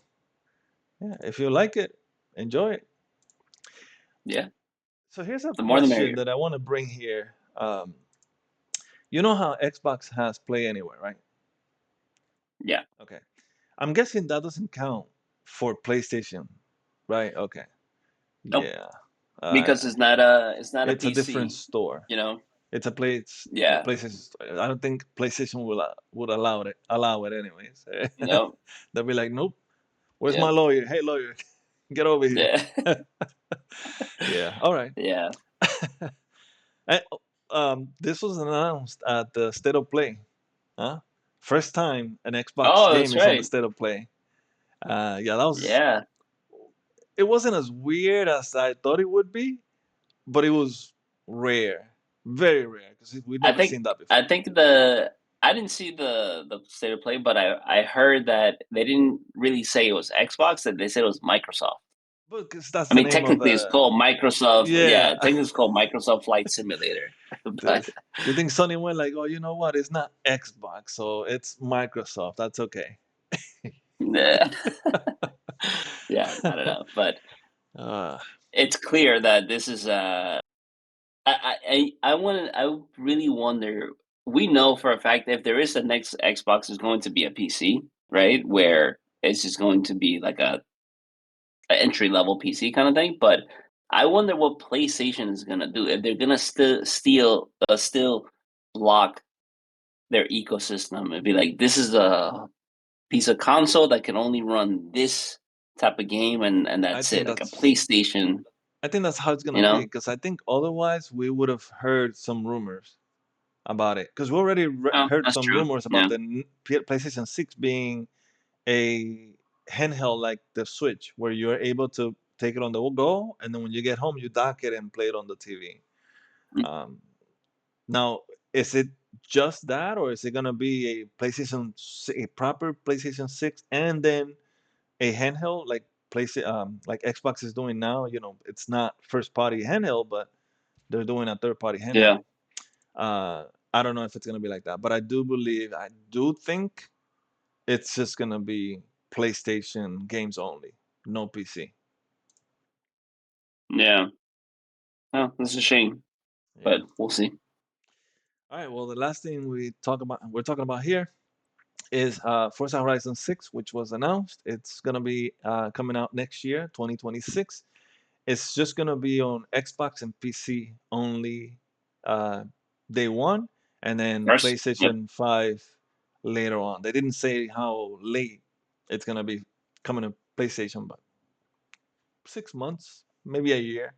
yeah, if you like it, enjoy it. yeah. So here's a The more the question merrier. that I want to bring here. You know how Xbox has Play Anywhere, right? Yeah. Okay. I'm guessing that doesn't count for PlayStation, right? Okay. Nope. Yeah. Because Uh, it's not a it's a different PC. store. You know. It's a place Yeah. PlayStation store. I don't think PlayStation will would allow it anyways. Nope. They'll be like, nope. Where's Yeah. my lawyer? Hey, lawyer, get over here. Yeah. Yeah. All right. Yeah. And, this was announced at the State of Play. Huh? First time an Xbox Oh, game that's is on the right. State of Play. Yeah, that was. Yeah. It wasn't as weird as I thought it would be, but it was rare, very rare, because we've I never think seen that I before. think the I didn't see the state of play, but I heard that they didn't really say it was Xbox, that they said it was Microsoft. But because that's I the mean, name of technically, it's the. called Microsoft. Yeah, Yeah. technically, it's called Microsoft Flight Simulator. Do But you think Sony went like, oh, you know what? It's not Xbox, so it's Microsoft. That's okay. nah, yeah, I don't know. But uh, it's clear that this is. I want to. I really wonder. We know for a fact that if there is a next Xbox, is going to be a PC, right? Where it's just going to be like a entry level PC kind of thing. But I wonder what PlayStation is gonna do if they're gonna still block their ecosystem and be like, this is a piece of console that can only run this type of game, and I that's it, think like a that's PlayStation, I think that's how it's gonna you be know? because I think otherwise we would have heard some rumors about it because we already Oh, heard that's some true. rumors about Yeah. the PlayStation 6 being a handheld like the Switch, where you're able to take it on the go, and then when you get home, you dock it and play it on the TV. Mm, Um, Now, is it just that, or is it gonna be a proper PlayStation 6, and then a handheld like Xbox is doing now? It's not first party handheld, but they're doing a third party yeah. handheld. I don't know if it's gonna be like that, but I do think it's just gonna be PlayStation games only, no PC. Yeah. Oh, that's a shame, Yeah. but we'll see. All right. Well, the last thing we're talking about here is Forza Horizon 6, which was announced. It's gonna be coming out next year, 2026. It's just gonna be on Xbox and PC only uh, day one, and then First, yep. PlayStation 5 later on. They didn't say how late it's gonna be coming to PlayStation, but 6 months, maybe a year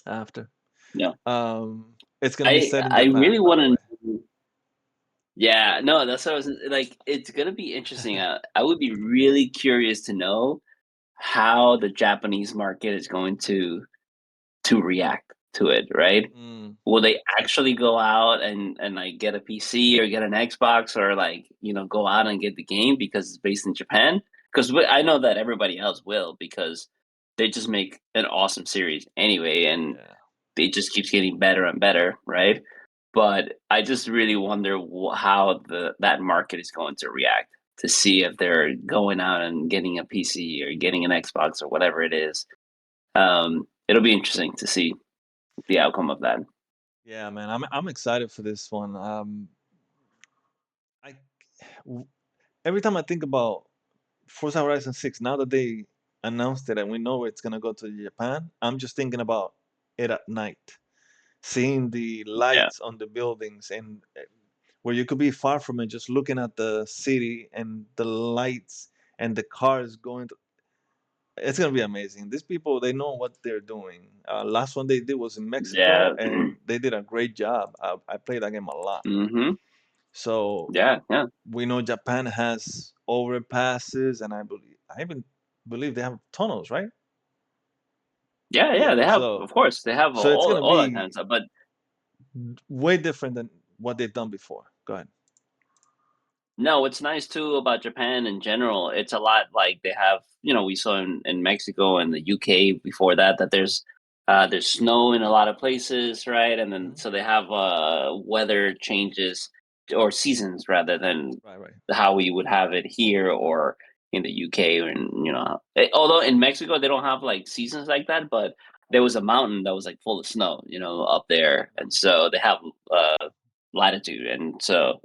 after. Yeah. It's gonna be I set in I really Japan, by want the to way. Yeah, no, that's what I was like. It's gonna be interesting. I would be really curious to know how the Japanese market is going to react to it, right? Mm, Will they actually go out and like get a PC or get an Xbox or like go out and get the game because it's based in Japan? Because I know that everybody else will because they just make an awesome series anyway, and yeah. it just keeps getting better and better, right? But I just really wonder how that market is going to react to see if they're going out and getting a PC or getting an Xbox or whatever it is. It'll be interesting to see the outcome of that. Yeah, man, I'm excited for this one. I w- every time I think about Forza Horizon 6, now that they announced it and we know it's gonna go to Japan, I'm just thinking about it at night, seeing the Yeah, lights on the buildings and where you could be far from it, just looking at the city and the lights and the cars going. It's gonna be amazing. These people, they know what they're doing. Last one they did was in Mexico, yeah, and they did a great job. I played that game a lot. hmm So yeah, yeah, we know Japan has overpasses, and I even believe they have tunnels, right? yeah, yeah. Yeah. They have, So of course, they have so it's gonna all that kind of be stuff. But way different than what they've done before. Go ahead. no, what's nice too about Japan in general, it's a lot like they have, we saw in Mexico and the UK before that there's snow in a lot of places, right? And then Hmm. so they have weather changes or seasons rather than Right, right. how we would have it here or in the UK or although in Mexico they don't have like seasons like that, but there was a mountain that was like full of snow, up there. Yep. And so they have latitude, and so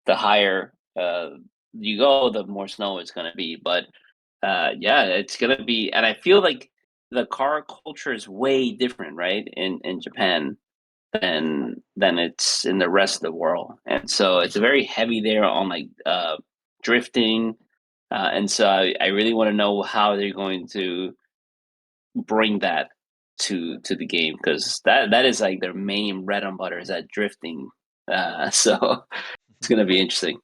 the higher you go, the more snow it's going to be. But yeah, it's going to be, and I feel like the car culture is way different, right, in Japan than it's in the rest of the world, and so it's very heavy there on like drifting, and so I really want to know how they're going to bring that to the game because that is like their main bread and butter is that drifting. So it's going to be interesting.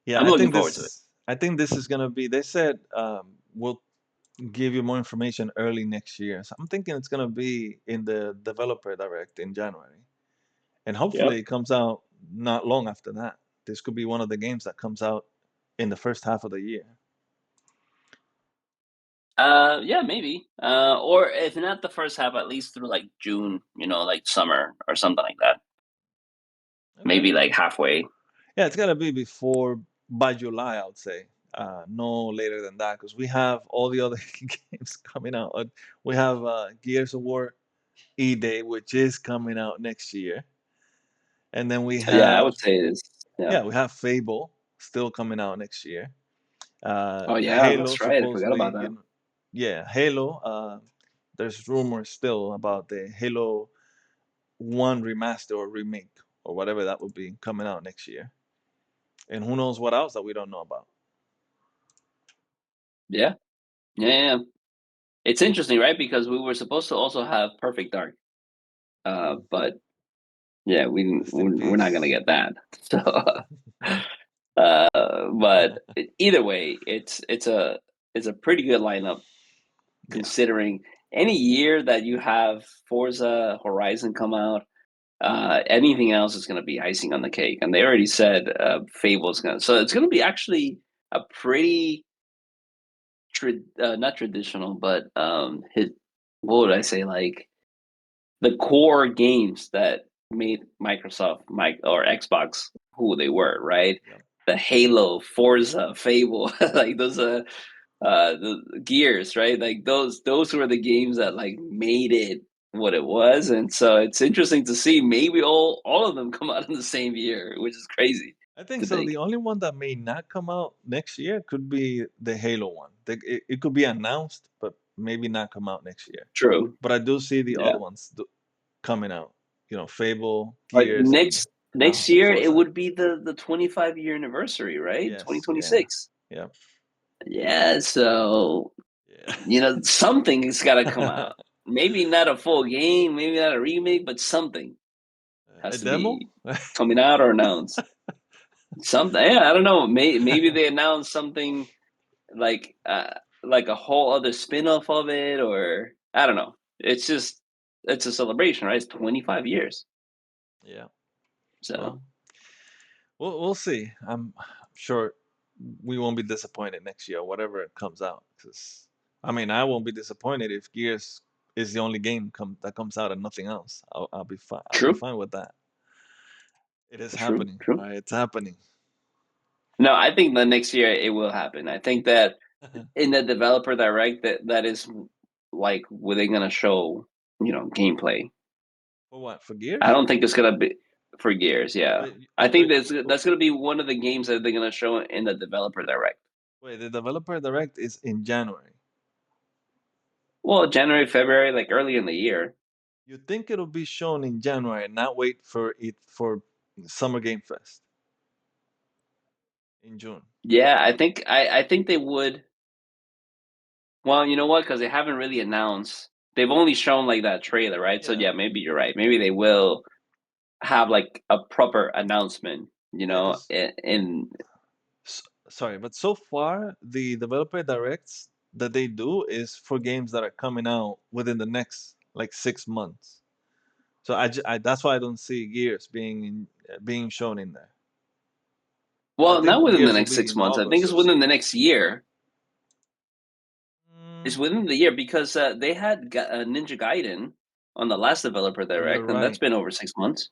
Yeah, I'm looking forward to it. I think this is gonna be. They said we'll give you more information early next year. So I'm thinking it's gonna be in the developer direct in January, and Yep. hopefully it comes out not long after that. This could be one of the games that comes out in the first half of the year. Yeah, maybe. Or if not the first half, at least through like June, like summer or something like that. Okay. Maybe like halfway. Yeah, it's gotta be before by July, I would say. No later than that, because we have all the other games coming out. We have Gears of War E-Day, which is coming out next year, and then we Yeah, I have would say it is. Yeah. yeah, we have Fable still coming out next year. Oh yeah, Halo that's right. I forgot supposedly, about that. yeah, Halo. There's rumors still about the Halo One remaster or remake or whatever that would be coming out next year, and who knows what else that we don't know about. Yeah. Yeah, yeah, yeah. It's interesting, right? Because we were supposed to also have Perfect Dark. Ooh, But yeah, rest in we're not gonna peace. get that. So but either way, it's a pretty good lineup Yeah, considering any year that you have Forza Horizon come out. Anything else is going to be icing on the cake, and they already said Fable's going to. So it's going to be actually a pretty not traditional, but what would I say? Like the core games that made Microsoft, or Xbox, who they were, right? yeah. The Halo, Forza, Fable, like those the Gears, right? Like those were the games that like made it what it was, and so it's interesting to see maybe all of them come out in the same year, which is crazy I think to so. think. The only one that may not come out next year could be the Halo one. It could be announced, but maybe not come out next year. True. But I do see the Yeah. other ones coming out. You know, Fable, Like Gears, and next now year it Forza. would be the 25-year anniversary, right? Yes, yeah, 2026. yeah, Yeah, so yeah. something's got to come out. Maybe not a full game, maybe not a remake, but something A has to demo? be coming out or announced. Something, yeah, I don't know. Maybe they announced something like like a whole other spin-off of it, or I don't know. It's just it's a celebration, right? It's 25 years. Yeah. So Well, we'll see. I'm sure we won't be disappointed next year, whatever it comes out. Because I mean, I won't be disappointed if Gears is the only game that comes out and nothing else. I'll be fine. I'll be true, fine with that. It is true, happening. true. All right, it's happening. No, I think the next year it will happen. I think that in the developer direct, that is like where they're gonna show, gameplay. For what? For I Gears? don't think it's gonna be for Gears. Yeah, Wait, I think wait, that's gonna be one of the games that they're gonna show in the developer direct. wait. The developer direct is in January. Well, January, February, like early in the year. You think it'll be shown in January and not wait for it for Summer Game Fest in June? Yeah, I think they would. Well, you know what? Because they haven't really announced. They've only shown like that trailer, right? So Yeah, yeah, maybe you're right. Maybe they will have like a proper announcement. yeah. Because In sorry, but so far the developer directs that they do is for games that are coming out within the next like 6 months. So that's why I don't see Gears being shown in there. Because I well, not think within the Gears will next be six in months. I think August it's or within the something. next year. It's Mm, within the year because they had Ninja Gaiden on the last developer you're direct, and that's right. been over 6 months.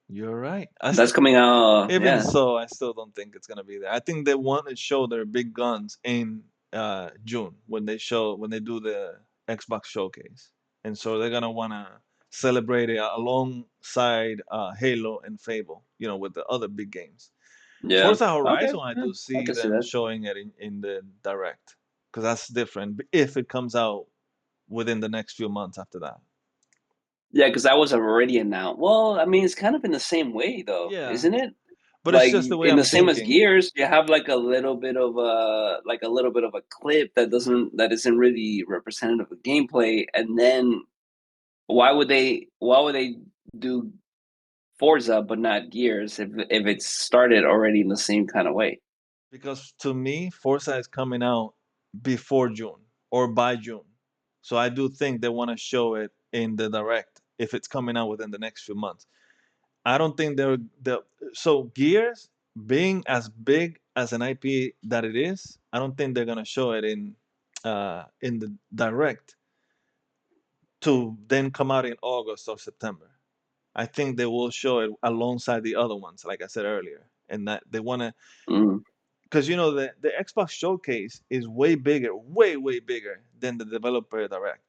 You're right. That's coming out. Even Yeah, so, I still don't think it's gonna be there. I think they want to show their big guns in June when they do the Xbox showcase, and so they're gonna wanna celebrate it alongside Halo and Fable, with the other big games. yeah. Forza Okay, Horizon, I yeah, do I see can see them that. showing it in the direct because that's different. If it comes out within the next few months after that, Yeah, because that was already announced. Well, I mean, it's kind of in the same way, though, yeah. isn't it? But it's Like just the way in the I'm same as thinking Gears, you have like a little bit of a clip that isn't really representative of gameplay, and then why would they do Forza but not Gears if it started already in the same kind of way? because to me, Forza is coming out before June or by June. So I do think they want to show it in the direct if it's coming out within the next few months. I don't think they're so Gears being as big as an IP that it is. I don't think they're gonna show it in the direct to then come out in August or September. I think they will show it alongside the other ones, like I said earlier, and that they want to Mm, because the Xbox showcase is way bigger, way bigger than the developer direct.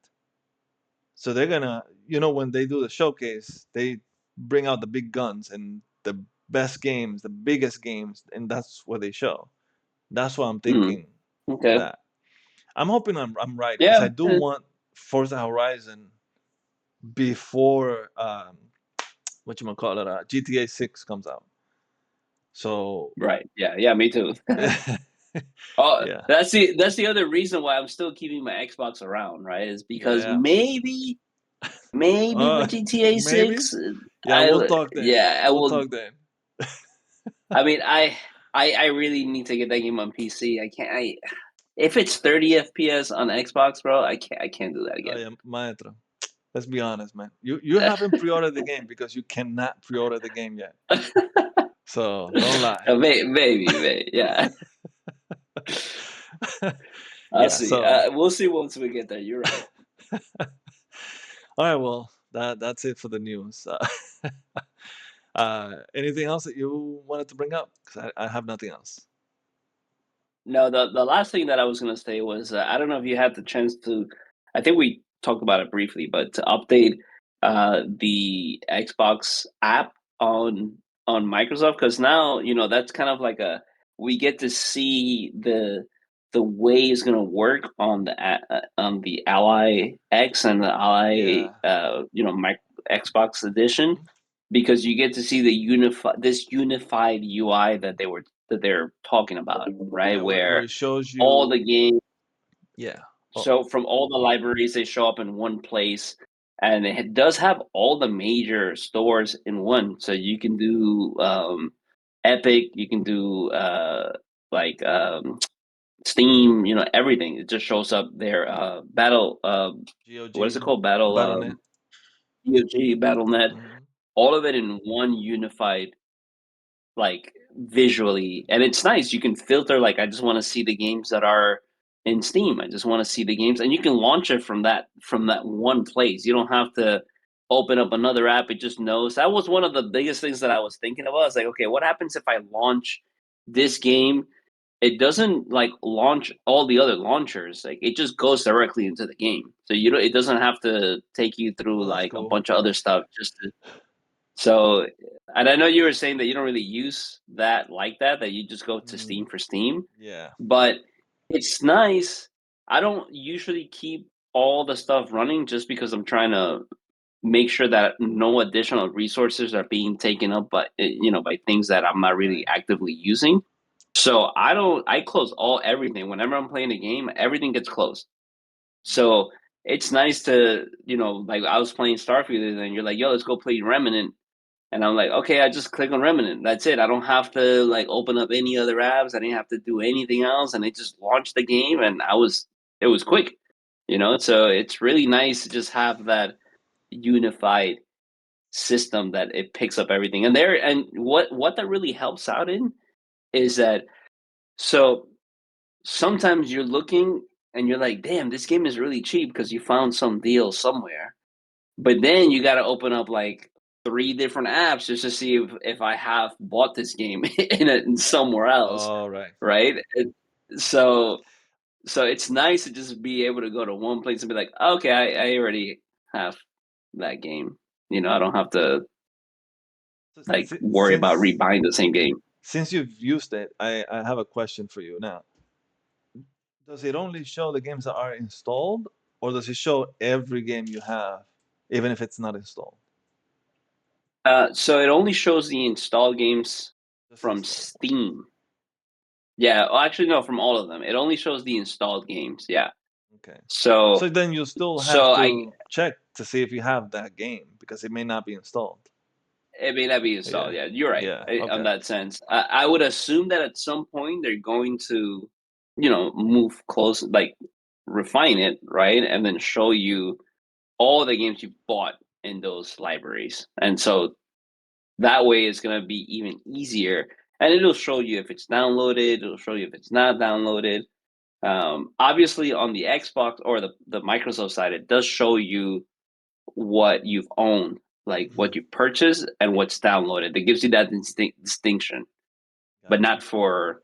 So they're gonna, when they do the showcase, they bring out the big guns and the best games, the biggest games, and that's what they show. That's what I'm mm, thinking for okay. that. I'm hoping I'm right because Yeah. I do want Forza Horizon before what you call it, GTA 6 comes out. So Right. Yeah. Yeah. Me too. Oh, yeah, that's the other reason why I'm still keeping my Xbox around, right? Is because yeah. maybe with GTA Maybe. 6, Yeah, we'll talk then. I We'll will. talk then. I mean, I really need to get that game on PC. I can't. If it's 30 FPS on Xbox, bro, I can't do that Oh again. yeah, maestro. Let's be honest, man. You haven't pre-ordered the game because you cannot pre-order the game yet. So don't lie. Maybe, yeah. I'll Yeah. see. So We'll see once we get there. You're right. all right. Well, that's it for the news. Anything else that you wanted to bring up? Because I have nothing else. No, the last thing that I was gonna say was I don't know if you had the chance to. I think we talked about it briefly, but to update the Xbox app on Microsoft, because now that's kind of like a we get to see the way it's gonna work on on the Ally X and the Ally Yeah. Xbox edition, Mhm. because you get to see the unified UI that they're talking about, right? Yeah. Where Where it shows all you. the games, Yeah. Oh, so from all the libraries, they show up in one place, and it does have all the major stores in one. So you can do Epic, you can do like Steam, everything. It just shows up there. Battle, what is it GOG, called? Battle, Battle.net. GOG, BattleNet. Hmm. All of it in one unified, like visually, and it's nice. You can filter like I just want to see the games that are in Steam. I just want to see the games, and you can launch it from that one place. You don't have to open up another app. It just knows. That was one of the biggest things that I was thinking about. I was like, okay, what happens if I launch this game? It doesn't like launch all the other launchers. Like it just goes directly into the game. So you know it doesn't have to take you through Oh, that's like a cool. bunch of other stuff just to so, and I know you were saying that you don't really use that like that, that you just go to Hmm. Steam for Steam, Yeah. but it's nice. I don't usually keep all the stuff running just because I'm trying to make sure that no additional resources are being taken up by things that I'm not really Right. actively using. So I close everything. Whenever I'm playing a game, everything gets closed. So it's nice like I was playing Starfield and you're like, yo, let's go play Remnant. And I'm like, okay, I just click on Remnant. That's it. I don't have to like open up any other apps. I didn't have to do anything else. And it just launched the game and it was quick, So it's really nice to just have that unified system that it picks up everything. And what that really helps out in is that so sometimes you're looking and you're like, damn, this game is really cheap because you found some deal somewhere. But then you gotta open up, like, 3 different apps just to see if I have bought this game in somewhere else, All right. right? So so it's nice to just be able to go to one place and be like, "Okay, I already have that game." I don't have to, So, like, worry about rebuying the same game. since you've used it, I have a question for you now. Does it only show the games that are installed, or does it show every game you have, even if it's not installed? So it only shows the installed games Just from installed. Steam. Yeah, well, actually, no, from all of them. It only shows the installed games, yeah. Okay. So So then you still so have I to check to see if you have that game because it may not be installed. It may not be installed. Yeah. Yeah, you're right. Yeah. On Okay. that sense, I would assume that at some point they're going to, move close, like refine it, right, and then show you all the games you bought in those libraries, and so that way it's gonna be even easier, and it'll show you if it's downloaded. It'll show you if it's not downloaded. Obviously, on the Xbox or the Microsoft side, it does show you what you've owned, like what Hmm. you purchased and what's downloaded. It gives you that distinction, but not Gotcha. for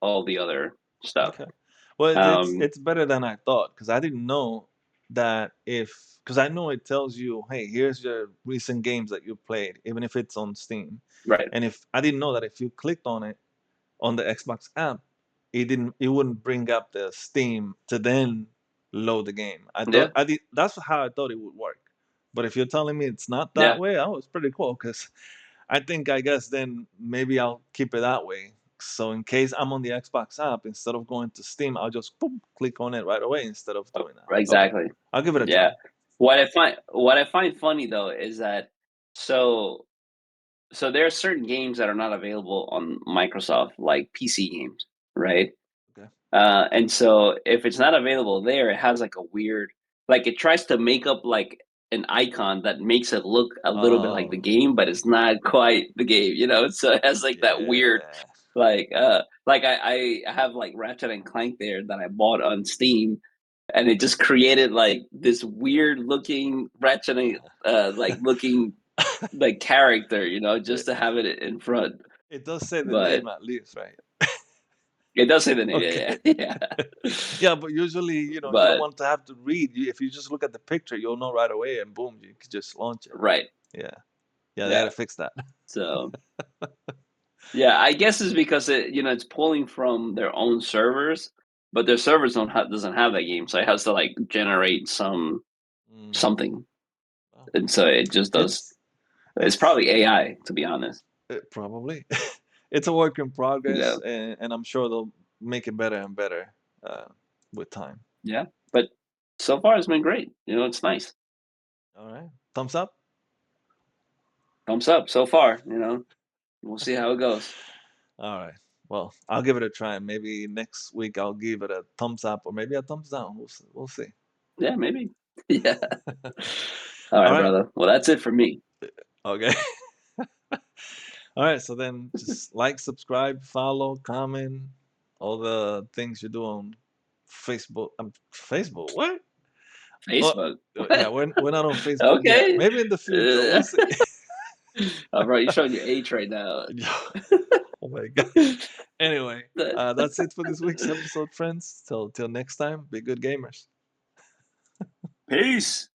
all the other stuff. Okay. Well, Um, it's better than I thought because I didn't know that if because I know it tells you, hey, here's your recent games that you played, even if it's on Steam. right. And if I didn't know that if you clicked on it on the Xbox app, it wouldn't bring up the Steam to then load the game. Yeah. I did that's how I thought it would work. But if you're telling me it's not that Yeah. way, oh, it's pretty cool because I guess then maybe I'll keep it that way. So in case I'm on the Xbox app, instead of going to Steam, I'll just boom, click on it right away instead of doing that. Okay, Exactly. I'll give it a try. Yeah. What I find funny though is that so so there are certain games that are not available on Microsoft, like PC games, right? Okay. And so if it's not available there, it has like a weird, like it tries to make up like an icon that makes it look a little bit like the Oh, game, but it's not quite the game. So it has like that weird, yeah. like I have like Ratchet and Clank there that I bought on Steam, and it just created like this weird looking Ratchet and like looking like character, just it, to have it in front. it does say the But name at least, right? it does say the name, Okay. yeah, yeah, yeah. Yeah, but usually, you don't But want to have to read. If you just look at the picture, you'll know right away, and boom, you can just launch it. right, Yeah, yeah, they got yeah. to fix that. So yeah, I guess it's because it's pulling from their own servers, but their servers doesn't have that game, so it has to like generate Mm, something, well, and so it just does. it's It's it's probably AI, to be honest. probably it's a work in Yeah, progress, and I'm sure they'll make it better and better uh, with time. yeah. But so far, it's been great. It's nice. All right, thumbs up. Thumbs up so far. We'll see how it goes. All right. Well, I'll give it a try. Maybe next week I'll give it a thumbs up or maybe a thumbs down. We'll see. We'll see. Yeah, maybe. Yeah. All All right, right. brother. Well, that's it for me. Okay. All right. So then just like, subscribe, follow, comment, all the things you do on Facebook. Facebook. What? Well, Facebook. yeah, What? we're not on Facebook yet. Okay. Maybe in the future. We'll Uh, see. bro, you're showing your age right now. Oh my God. Anyway, that's it for this week's episode, friends. Till next time, be good gamers. Peace.